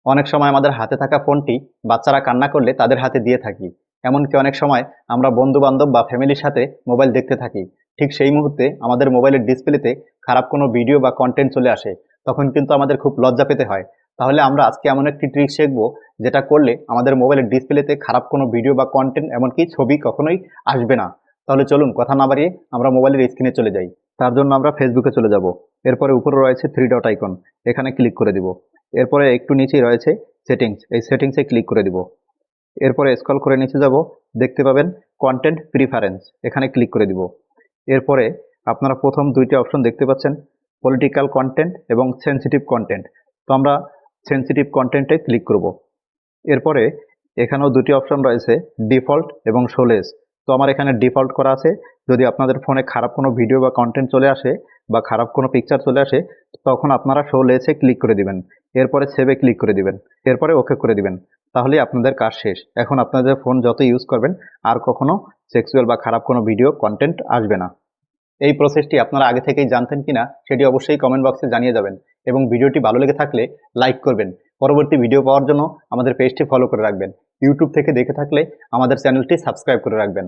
অনেক সময় আমাদের হাতে থাকা ফোনটি বাচ্চারা কান্না করলে তাদের হাতে দিয়ে থাকি। এমনকি অনেক সময় আমরা বন্ধু-বান্ধব বা ফ্যামিলির সাথে মোবাইল দেখতে থাকি। ঠিক সেই মুহূর্তে আমাদের মোবাইলের ডিসপ্লেতে খারাপ কোনো ভিডিও বা কনটেন্ট চলে আসে। তখন কিন্তু আমাদের খুব লজ্জা পেতে হয়। তাহলে আমরা আজকে এমন একটি ট্রিক শিখব, যেটা করলে আমাদের মোবাইলের ডিসপ্লেতে খারাপ কোনো ভিডিও বা কনটেন্ট এমনকি ছবি কখনোই আসবে না। তাহলে চলুন কথা না বাড়িয়ে আমরা মোবাইলের স্ক্রিনে চলে যাই। তার জন্য আমরা ফেসবুকে চলে যাব। এরপরে উপরে রয়েছে 3 ডট আইকন, এখানে ক্লিক করে দিব। এরপরে একটু নিচেই রয়েছে সেটিংস, এই সেটিংসে ক্লিক করে দিব। এরপরে স্ক্রল করে নিচে যাব, দেখতে পাবেন কন্টেন্ট প্রিফারেন্স, এখানে ক্লিক করে দিব। এরপরে আপনারা প্রথম দুইটি অপশন দেখতে পাচ্ছেন, পলিটিক্যাল কন্টেন্ট এবং সেনসিটিভ কন্টেন্ট। তো আমরা সেনসিটিভ কন্টেন্টে ক্লিক করব। এরপরে এখানেও দুটি অপশন রয়েছে, ডিফল্ট এবং শোলেস। তো আমার এখানে ডিফল্ট করা আছে। যদি আপনাদের ফোনে খারাপ কোনো ভিডিও বা কন্টেন্ট চলে আসে বা খারাপ কোনো পিকচার চলে আসে, তখন আপনারা শোলেসে ক্লিক করে দিবেন। এরপরে সেভে ক্লিক করে দিবেন। এরপরে ওকে করে দিবেন। তাহলেই আপনাদের কাজ শেষ। এখন আপনাদের ফোন যত ইউজ করবেন আর কখনো সেক্সুয়াল বা খারাপ কোনো ভিডিও কন্টেন্ট আসবে না। এই প্রসেসটি আপনারা আগে থেকেই জানতেন কিনা সেটি অবশ্যই কমেন্ট বক্সে জানিয়ে যাবেন, এবং ভিডিওটি ভালো লেগে থাকলে লাইক করবেন। পরবর্তী ভিডিও পাওয়ার জন্য আমাদের পেজটি ফলো করে রাখবেন। ইউটিউব থেকে দেখে থাকলে আমাদের চ্যানেলটি সাবস্ক্রাইব করে রাখবেন।